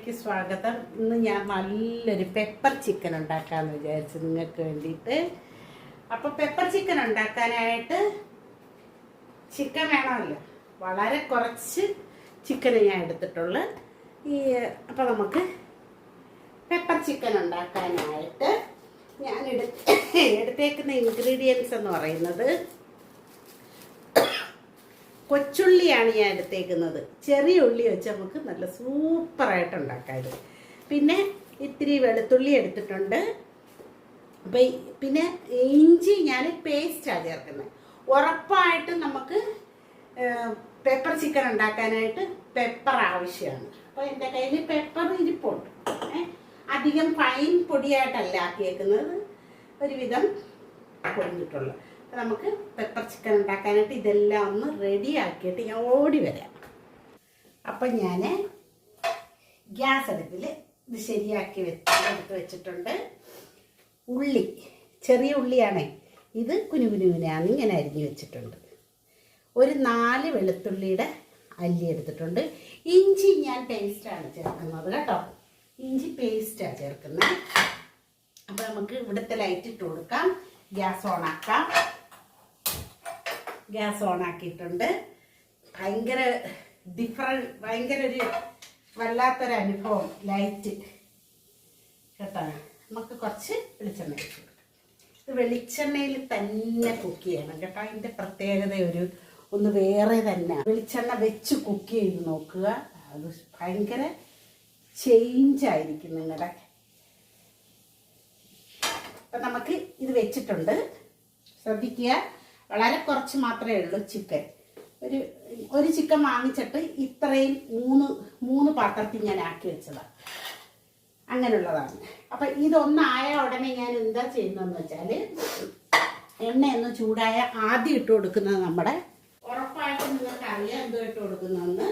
ചാനലിലേക്ക് സ്വാഗതം. ഇന്ന് ഞാൻ നല്ലൊരു പെപ്പർ ചിക്കൻ ഉണ്ടാക്കാമെന്ന് വിചാരിച്ചു നിങ്ങൾക്ക് വേണ്ടിയിട്ട്. അപ്പോൾ പെപ്പർ ചിക്കൻ ഉണ്ടാക്കാനായിട്ട് ചിക്കൻ വേണമല്ലോ, വളരെ കുറച്ച് ചിക്കന് ഞാൻ എടുത്തിട്ടുള്ളൂ. അപ്പോൾ നമുക്ക് പെപ്പർ ചിക്കൻ ഉണ്ടാക്കാനായിട്ട് ഞാൻ എടുത്തേക്കുന്ന ഇൻഗ്രീഡിയൻസ് എന്ന് പറയുന്നത് കൊച്ചുള്ളിയാണ് ഞാൻ എടുത്തേക്കുന്നത്. ചെറിയ ഉള്ളി വെച്ച് നമുക്ക് നല്ല സൂപ്പറായിട്ട് ഉണ്ടാക്കാം ഇത്. പിന്നെ ഇത്തിരി വെളുത്തുള്ളി എടുത്തിട്ടുണ്ട്. അപ്പം പിന്നെ ഇഞ്ചി ഞാൻ പേസ്റ്റാണ് ചേർക്കുന്നത്. ഉറപ്പായിട്ടും നമുക്ക് പെപ്പർ ചിക്കൻ ഉണ്ടാക്കാനായിട്ട് പെപ്പർ ആവശ്യമാണ്. അപ്പോൾ എൻ്റെ കയ്യിൽ പെപ്പർ ഇരിപ്പുണ്ട്. അധികം ഫൈൻ പൊടിയായിട്ടല്ല ആക്കിയേക്കുന്നത്, ഒരുവിധം പൊടിഞ്ഞിട്ടുള്ളൂ. നമുക്ക് പെപ്പർ ചിക്കൻ ഉണ്ടാക്കാനായിട്ട് ഇതെല്ലാം ഒന്ന് റെഡി ആക്കിയിട്ട് ഞാൻ ഓടി വരാം. അപ്പം ഞാൻ ഗ്യാസ് അടുപ്പിൽ ഇത് ശരിയാക്കി എടുത്ത് വെച്ചിട്ടുണ്ട്. ഉള്ളി, ചെറിയ ഉള്ളിയാണേ, ഇത് കുനുകുനുവിനാണ് ഇങ്ങനെ അരിഞ്ഞ് വെച്ചിട്ടുണ്ട്. ഒരു 4 വെളുത്തുള്ളിയുടെ അല്ലി എടുത്തിട്ടുണ്ട്. ഇഞ്ചി ഞാൻ പേസ്റ്റാണ് ചേർക്കുന്നത് കേട്ടോ, ഇഞ്ചി പേസ്റ്റാണ് ചേർക്കുന്നത്. അപ്പോൾ നമുക്ക് ഇവിടുത്തെ ലൈറ്റ് ഇട്ട് കൊടുക്കാം. ഗ്യാസ് ഓണാക്കാം. ഗ്യാസ് ഓണാക്കിയിട്ടുണ്ട്. ഭയങ്കര ഒരു വല്ലാത്തൊരു അനുഭവം ലൈറ്റ് കേട്ടോ. നമുക്ക് കുറച്ച് വെളിച്ചെണ്ണ വെച്ച് കൊടുക്കാം. ഇത് വെളിച്ചെണ്ണയിൽ തന്നെ കുക്ക് ചെയ്യണം കേട്ടോ. അതിൻ്റെ പ്രത്യേകത ഒന്ന് വേറെ തന്നെ. വെളിച്ചെണ്ണ വെച്ച് കുക്ക് ചെയ്ത് നോക്കുക, അത് ഭയങ്കര ചേഞ്ചായിരിക്കും നിങ്ങളുടെ. അപ്പം നമുക്ക് ഇത് വെച്ചിട്ടുണ്ട്. ശ്രദ്ധിക്കുക, വളരെ കുറച്ച് മാത്രമേ ഉള്ളൂ ചിക്കൻ. ഒരു ചിക്കൻ വാങ്ങിച്ചിട്ട് ഇത്രയും മൂന്ന് പാത്രത്തിൽ ഞാൻ ആക്കി വെച്ചതാണ്, അങ്ങനെയുള്ളതാണ്. അപ്പം ഇതൊന്നായ ഉടനെ ഞാൻ എന്താ ചെയ്യുന്നതെന്ന് വെച്ചാൽ, എണ്ണയൊന്ന് ചൂടായ ആദ്യം ഇട്ട് കൊടുക്കുന്നത് നമ്മുടെ, ഉറപ്പായിട്ടും നിങ്ങൾക്ക് അറിയാം എന്തോ ഇട്ട് കൊടുക്കുന്നതെന്ന്,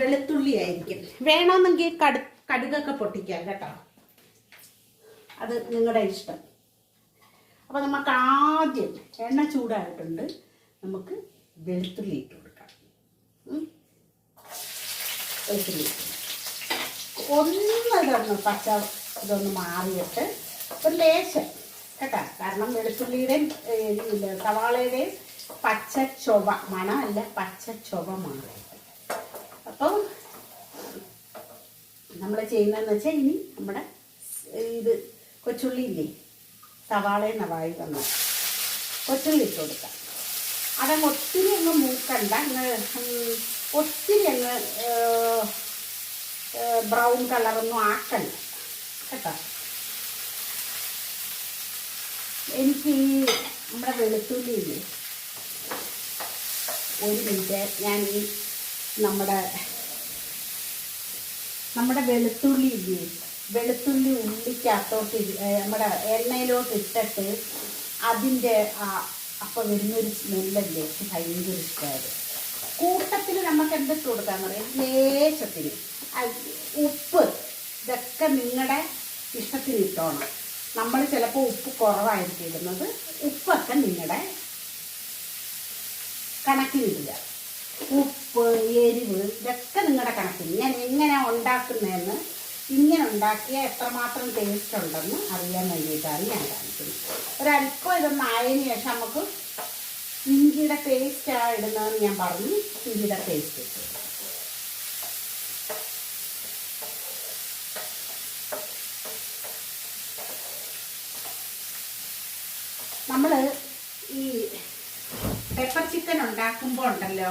വെളുത്തുള്ളി ആയിരിക്കും. വേണമെന്നെങ്കിൽ കടുകൊക്കെ പൊട്ടിക്കാം കേട്ടോ, അത് നിങ്ങളുടെ ഇഷ്ടം. അപ്പോൾ നമുക്ക് ആദ്യം എണ്ണ ചൂടായിട്ടുണ്ട്, നമുക്ക് വെളുത്തുള്ളി ഇട്ട് കൊടുക്കാം. വെളുത്തുള്ളി ഇതൊന്ന് മാറിയിട്ട് ഒരു ലേശം കേട്ടോ, കാരണം വെളുത്തുള്ളിയുടെയും സവാളയുടെയും പച്ച ചൊവ, മണമല്ല പച്ച ചൊവ മാറിയിട്ട്. അപ്പം നമ്മൾ ചെയ്യുന്നതെന്ന് വെച്ചാൽ, ഇനി നമ്മുടെ ഇത് കൊച്ചുള്ളി ഇല്ലേ, സവാളയും നവായി വന്ന് കൊച്ചുള്ളി ഇട്ട് കൊടുക്കാം. അതങ്ങ് ഒത്തിരി അങ്ങ് മൂക്കണ്ട, ഒത്തിരി അങ്ങ് ബ്രൗൺ കളറൊന്നും ആക്കണ്ട കേട്ടോ. എനിക്ക് നമ്മുടെ വെളുത്തുള്ളി ഇല്ലേ, ഒരു മിനിറ്റ് ഞാൻ നമ്മുടെ വെളുത്തുള്ളി ഇല്ലേ, വെളുത്തുള്ളി ഉള്ളിക്കകത്തോട്ട് നമ്മുടെ എണ്ണയിലോട്ട് ഇട്ടിട്ട് അതിൻ്റെ അപ്പം വരുന്നൊരു സ്മെല്ലല്ലേ, ഭയങ്കര ഇഷ്ടമായത്. കൂട്ടത്തിൽ നമുക്ക് എന്തിട്ട് കൊടുക്കാന്ന് പറയാം, ലേശത്തിന് ഉപ്പ്, ഇതൊക്കെ നിങ്ങളുടെ ഇഷ്ടത്തിന് ഇട്ടോണം. നമ്മൾ ചിലപ്പോൾ ഉപ്പ് കുറവായിരിക്കും ഇടുന്നത്, ഉപ്പൊക്കെ നിങ്ങളുടെ കണക്കിനിടുക. ഉപ്പ്, എരിവ് ഇതൊക്കെ നിങ്ങളുടെ കണക്കിന്. ഞാൻ എങ്ങനെ ഉണ്ടാക്കുന്നതെന്ന്, ഇങ്ങനെ ഉണ്ടാക്കിയാൽ എത്രമാത്രം ടേസ്റ്റ് ഉണ്ടെന്ന് അറിയാൻ വേണ്ടിയിട്ടാണ് ഞാൻ കാണിക്കുന്നത്. ഒരല്പം ഇതൊന്ന് ആയതിനു ശേഷം നമുക്ക് ഇഞ്ചിയുടെ പേസ്റ്റാണ് ഇടുന്നതെന്ന് ഞാൻ പറഞ്ഞു, ഇഞ്ചിയുടെ പേസ്റ്റ് ഇട്ടു. നമ്മൾ ഈ പെപ്പർ ചിക്കൻ ഉണ്ടാക്കുമ്പോൾ ഉണ്ടല്ലോ,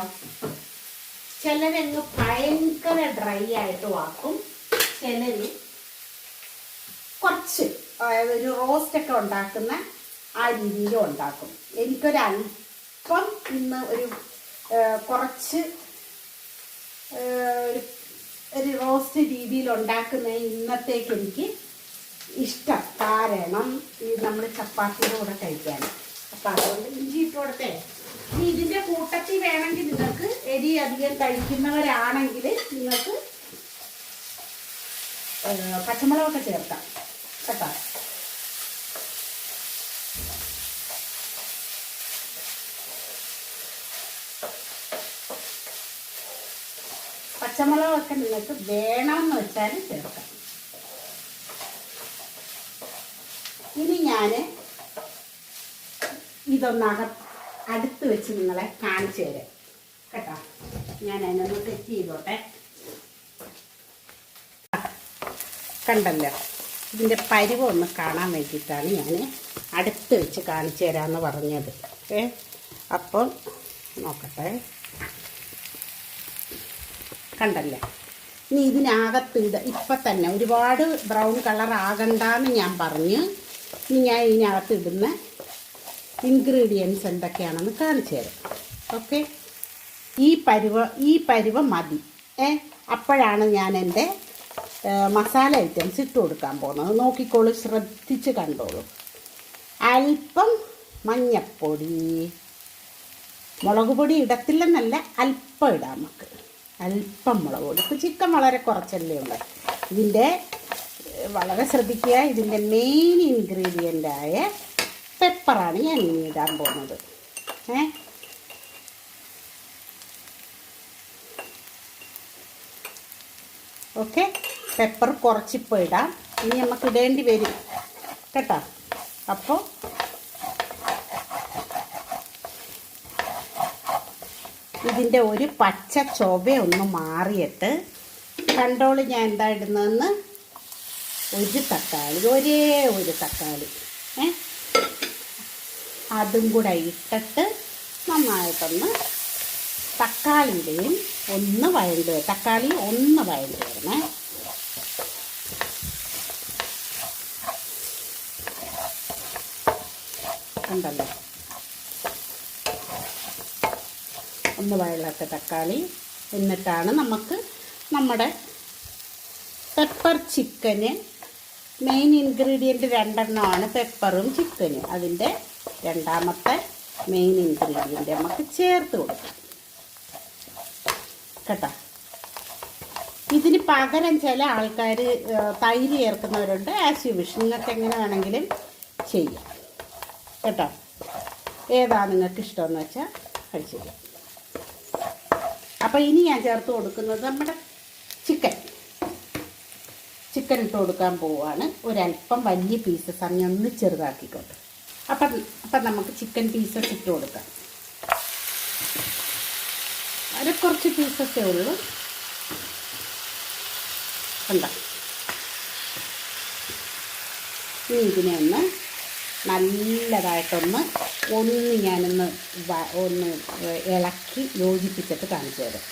ചിലരങ്ങ് ഭയങ്കര ഡ്രൈ ആയിട്ട് ആക്കും, ചിലർ കുറച്ച് ഒരു റോസ്റ്റൊക്കെ ഉണ്ടാക്കുന്ന ആ രീതിയിലും ഉണ്ടാക്കും. എനിക്കൊരല്പം ഇന്ന് കുറച്ച് ഒരു റോസ്റ്റ് രീതിയിൽ ഉണ്ടാക്കുന്ന ഇന്നത്തേക്ക് എനിക്ക് ഇഷ്ടം. കാരണം നമ്മൾ ചപ്പാത്തിയുടെ കൂടെ കഴിക്കാൻ. അപ്പം അതുകൊണ്ട് ഇഞ്ചി ഇട്ട് കൊടുത്തേ. ഇതിൻ്റെ കൂട്ടത്തിൽ വേണമെങ്കിൽ നിങ്ങൾക്ക് എരി അധികം കഴിക്കുന്നവരാണെങ്കിൽ നിങ്ങൾക്ക് പച്ചമുളകൊക്കെ ചേർക്കാം കേട്ടോ. പച്ചമുളകൊക്കെ നിങ്ങൾക്ക് വേണമെന്ന് വെച്ചാൽ ചേർക്കാം. ഇനി ഞാൻ അടുത്ത് വെച്ച് നിങ്ങളെ കാണിച്ചു തരാം കേട്ടോ. ഞാൻ അതിനൊന്ന് സെറ്റ് ചെയ്തോട്ടെ. കണ്ടല്ലോ, ഇതിൻ്റെ പരുവം ഒന്ന് കാണാൻ വേണ്ടിയിട്ടാണ് ഞാൻ അടുത്ത് വെച്ച് കാണിച്ചു തരാമെന്ന് പറഞ്ഞത്. അപ്പം നോക്കട്ടെ, കണ്ടല്ലേ. ഇനി ഇതിനകത്ത് ഇപ്പം തന്നെ ഒരുപാട് ബ്രൗൺ കളർ ആകണ്ടെന്ന് ഞാൻ പറഞ്ഞ്, ഇനി ഞാൻ ഇതിനകത്ത് ഇടുന്ന ഇൻഗ്രീഡിയൻസ് എന്തൊക്കെയാണെന്ന് കാണിച്ചു തരാം. ഓക്കെ, ഈ പരുവം മതി. അപ്പോഴാണ് ഞാൻ എൻ്റെ മസാല ഐറ്റംസ് ഇട്ട് കൊടുക്കാൻ പോകുന്നത്. നോക്കിക്കോളൂ, ശ്രദ്ധിച്ച് കണ്ടോളൂ. അല്പം മഞ്ഞപ്പൊടി, മുളക് പൊടി ഇടത്തില്ലെന്നല്ല, അല്പം ഇടാം നമുക്ക്. അല്പം മുളക് പൊടി. ഇപ്പോൾ ചിക്കൻ വളരെ കുറച്ചല്ലേ ഉള്ളത്. ഇതിൻ്റെ വളരെ ശ്രദ്ധിക്കുക, ഇതിൻ്റെ മെയിൻ ഇൻഗ്രീഡിയൻ്റായ പെപ്പറാണ് ഞാൻ ഇനി ഇടാൻ പോകുന്നത്. ഓക്കെ, പെപ്പർ കുറച്ചിപ്പോൾ ഇടാം. ഇനി നമുക്ക് ഇടേണ്ടി വരും കേട്ടോ. അപ്പോൾ ഇതിൻ്റെ ഒരു പച്ച ചൊവയൊന്ന് മാറിയിട്ട് കണ്ടോളൂ. ഞാൻ എന്താ ഇടുന്നതെന്ന്, ഒരേ ഒരു തക്കാളി അതും കൂടെ ഇട്ടിട്ട് നന്നായിട്ടൊന്ന് തക്കാളിയുടെയും തക്കാളി ഒന്ന് വഴണ്ട് വരണേ. ഉണ്ടല്ലോ, ഒന്ന് വഴലത്തെ തക്കാളി. എന്നിട്ടാണ് നമുക്ക് നമ്മുടെ പെപ്പർ ചിക്കന് മെയിൻ ഇൻഗ്രീഡിയൻറ്റ് 2 പെപ്പറും ചിക്കനും. അതിൻ്റെ രണ്ടാമത്തെ മെയിൻ ഇൻഗ്രീഡിയൻറ്റ് നമുക്ക് ചേർത്ത് കൊടുക്കാം കേട്ടോ. ഇതിന് പകരം ചില ആൾക്കാർ തൈര് ചേർക്കുന്നവരുണ്ട്. ആസ് യു വിഷ്, നിങ്ങൾക്ക് എങ്ങനെ വേണമെങ്കിലും ചെയ്യാം കേട്ടോ. ഏതാ നിങ്ങൾക്ക് ഇഷ്ടമെന്ന് വെച്ചാൽ അത് ചെയ്യാം. അപ്പോൾ ഇനി ഞാൻ ചേർത്ത് കൊടുക്കുന്നത് നമ്മുടെ ചിക്കൻ ഇട്ട് കൊടുക്കാൻ പോവുകയാണ്. ഒരല്പം വലിയ പീസസ് ആണ്, ഒന്ന് ചെറുതാക്കിക്കൊണ്ട്. അപ്പം നമുക്ക് ചിക്കൻ പീസസ് ഇട്ട് കൊടുക്കാം. അത് കുറച്ച് പീസസേ ഉള്ളൂ. കണ്ടോ, ഇനി ഇതിനെ ഒന്ന് നല്ലതായിട്ടൊന്ന് ഞാനൊന്ന് ഇളക്കി യോജിപ്പിച്ചിട്ട് കാണിച്ചു തരാം.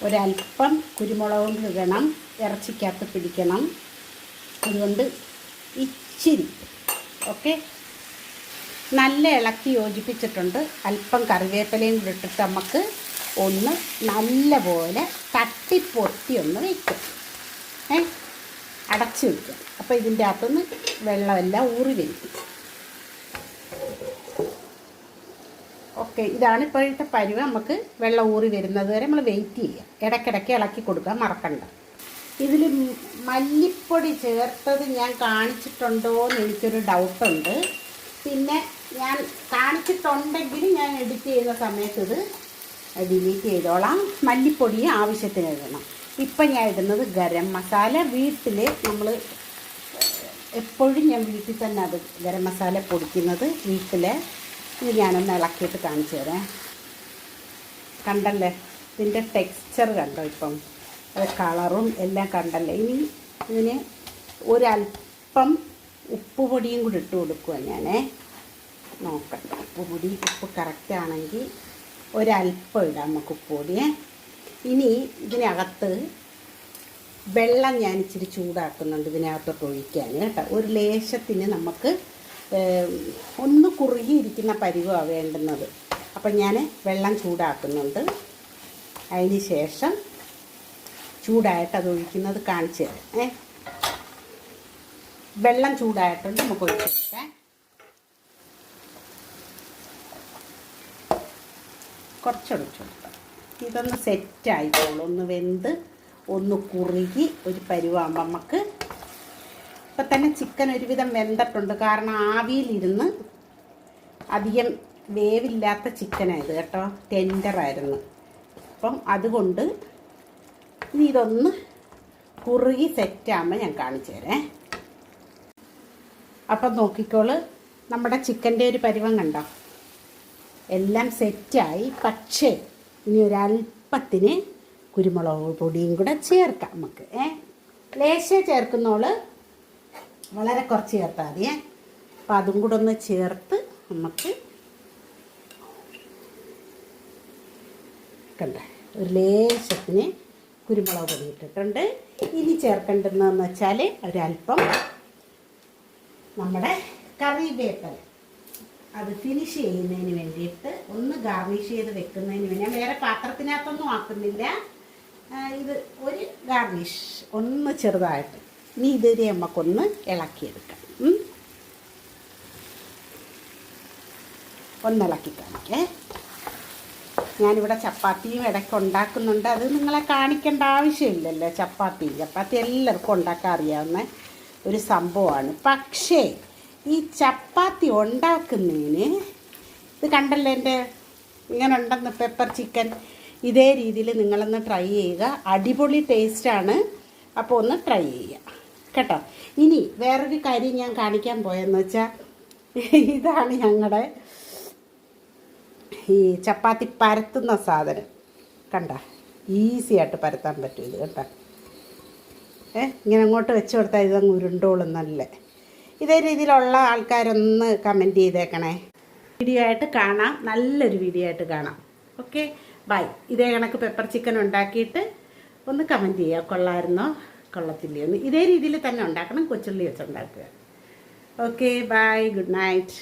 ഒരല്പം കുരുമുളകും ഇടണം, ഇറച്ചിക്കകത്ത് പിടിക്കണം. അതുകൊണ്ട് ഇച്ചിരി ഓക്കെ, നല്ല ഇളക്കി യോജിപ്പിച്ചിട്ടുണ്ട്. അല്പം കറിവേപ്പിലയും കൂടി ഇട്ടിട്ട് നമുക്ക് ഒന്ന് നല്ലപോലെ തട്ടിപ്പൊത്തി ഒന്ന് വയ്ക്കും. അടച്ച് വയ്ക്കും. അപ്പോൾ ഇതിൻ്റെ അകത്തുനിന്ന് വെള്ളമെല്ലാം ഊറി വരും. ഓക്കെ, ഇതാണ് ഇപ്പോഴത്തെ പരുവം. നമുക്ക് വെള്ളം ഊറി വരുന്നത് വരെ നമ്മൾ വെയിറ്റ് ചെയ്യാം. ഇടയ്ക്കിടയ്ക്ക് ഇളക്കി കൊടുക്കാൻ മറക്കണ്ട. ഇതിൽ മല്ലിപ്പൊടി ചേർത്തത് ഞാൻ കാണിച്ചിട്ടുണ്ടോ എന്ന് എനിക്കൊരു ഡൗട്ടുണ്ട്. പിന്നെ ഞാൻ കാണിച്ചിട്ടുണ്ടെങ്കിൽ ഞാൻ എഡിറ്റ് ചെയ്യുന്ന സമയത്ത് ഇത് ഡിലീറ്റ് ചെയ്തോളാം. മല്ലിപ്പൊടി ആവശ്യത്തിന് ഇടണം. ഇപ്പം ഞാൻ ഇടുന്നത് ഗരം മസാല. വീട്ടിൽ നമ്മൾ എപ്പോഴും ഞാൻ വീട്ടിൽ തന്നെ അത് ഗരം മസാല പൊടിക്കുന്നത് വീട്ടിൽ. ഇത് ഞാനൊന്ന് ഇളക്കിയിട്ട് കാണിച്ചു തരാം. കണ്ടല്ലേ, ഇതിൻ്റെ ടെക്സ്ചർ കണ്ടോ, ഇപ്പം കളറും എല്ലാം കണ്ടല്ലേ. ഇനി ഇതിന് ഒരല്പം ഉപ്പുപൊടിയും കൂടി ഇട്ട് കൊടുക്കുക. ഞാൻ നോക്കട്ടെ, ഉപ്പ് കറക്റ്റാണെങ്കിൽ ഒരല്പം ഇടാം നമുക്ക് ഉപ്പുപൊടി. ഇനി ഇതിനകത്ത് വെള്ളം ഞാൻ ഇച്ചിരി ചൂടാക്കുന്നുണ്ട് ഇതിനകത്തോട്ട് ഒഴിക്കാൻ കേട്ടോ. ഒരു ലേശത്തിന് നമുക്ക് ഒന്ന് കുറുകിയിരിക്കുന്ന പരുവമാണ് വേണ്ടുന്നത്. അപ്പം ഞാൻ വെള്ളം ചൂടാക്കുന്നുണ്ട്. അതിന് ശേഷം ചൂടായിട്ട് അത് ഒഴിക്കുന്നത് കാണിച്ചു തരാം. വെള്ളം ചൂടായിട്ടുണ്ട്, നമുക്ക് ഒഴിച്ചിട്ടേ കുറച്ചൊഴിച്ചു കൊടുക്കാം. ഇതൊന്ന് സെറ്റായിക്കോളൂ, ഒന്ന് വെന്ത് ഒന്ന് കുറുകി ഒരു പരുവാകുമ്പോൾ നമുക്ക്. ഇപ്പം തന്നെ ചിക്കൻ ഒരുവിധം വെന്തിട്ടുണ്ട്, കാരണം ആവിയിലിരുന്ന് അധികം വേവില്ലാത്ത ചിക്കനായത് കേട്ടോ, ടെൻഡറായിരുന്നു. അപ്പം അതുകൊണ്ട് ഇനി ഇതൊന്ന് കുറുകി സെറ്റാകുമ്പോൾ ഞാൻ കാണിച്ചു തരാം. അപ്പം നോക്കിക്കോള്, നമ്മുടെ ചിക്കൻ്റെ ഒരു പരുവം കണ്ടോ, എല്ലാം സെറ്റായി. പക്ഷേ ഇനി ഒരല്പത്തിന് കുരുമുളക് പൊടിയും കൂടെ ചേർക്കാം നമുക്ക്. ലേശം ചേർക്കുന്നോള്, വളരെ കുറച്ച് ചേർത്താൽ മതിയേ. അപ്പം അതും കൂടെ ഒന്ന് ചേർത്ത് നമുക്ക് കണ്ട ഒരു ലേശത്തിന് കുരുമുളക് പൊടി ഇട്ടിട്ടുണ്ട്. ഇനി ചേർക്കേണ്ടതെന്ന് വെച്ചാൽ ഒരല്പം നമ്മുടെ കറിവേപ്പില, അത് ഫിനിഷ് ചെയ്യുന്നതിന് വേണ്ടിയിട്ട് ഒന്ന് ഗാർണിഷ് ചെയ്ത് വെക്കുന്നതിന് വേണ്ടി ഞാൻ വേറെ പാത്രത്തിനകത്തൊന്നും ആക്കുന്നില്ല. ഇത് ഒരു ഗാർണിഷ് ഒന്ന് ചെറുതായിട്ട്. ഇനി ഇതുവരെ നമുക്കൊന്ന് ഇളക്കിയെടുക്കാം. ഒന്നിളക്കി കാണിക്കേ. ഞാനിവിടെ ചപ്പാത്തിയും ഇടയ്ക്ക് ഉണ്ടാക്കുന്നുണ്ട്. അത് നിങ്ങളെ കാണിക്കേണ്ട ആവശ്യമില്ലല്ലോ. ചപ്പാത്തി എല്ലാവർക്കും ഉണ്ടാക്കാൻ അറിയാവുന്ന ഒരു സംഭവമാണ്. പക്ഷേ ഈ ചപ്പാത്തി ഉണ്ടാക്കുന്നതിന് ഇത് കണ്ടല്ലോ എൻ്റെ ഇങ്ങനെ ഉണ്ടെന്ന് പെപ്പർ ചിക്കൻ. ഇതേ രീതിയിൽ നിങ്ങളൊന്ന് ട്രൈ ചെയ്യുക. അടിപൊളി ടേസ്റ്റാണ്. അപ്പോൾ ഒന്ന് ട്രൈ ചെയ്യുക കേട്ടോ. ഇനി വേറൊരു കാര്യം ഞാൻ കാണിക്കാൻ പോയെന്ന് വെച്ചാൽ, ഇതാണ് ഞങ്ങളുടെ ഈ ചപ്പാത്തി പരത്തുന്ന സാധനം. കണ്ട, ഈസി ആയിട്ട് പരത്താൻ പറ്റും ഇത് കേട്ടോ. ഇങ്ങനെ അങ്ങോട്ട് വെച്ച് കൊടുത്താൽ ഇതങ്ങ് ഉരുണ്ടോളും. നല്ല ഇതേ രീതിയിലുള്ള ആൾക്കാരൊന്ന് കമൻറ്റ് ചെയ്തേക്കണേ. വീഡിയോ ആയിട്ട് കാണാം, നല്ലൊരു വീഡിയോ ആയിട്ട് കാണാം. Okay, bye. ഇതേ കണക്ക് പെപ്പർ ചിക്കൻ ഉണ്ടാക്കിയിട്ട് ഒന്ന് കമൻറ്റ് ചെയ്യുക, കൊള്ളായിരുന്നോ കൊള്ളത്തില്ലയോ എന്ന്. ഇതേ രീതിയിൽ തന്നെ ഉണ്ടാക്കണം, കൊച്ചുള്ളി വെച്ച് ഉണ്ടാക്കുക. Okay, bye, good night.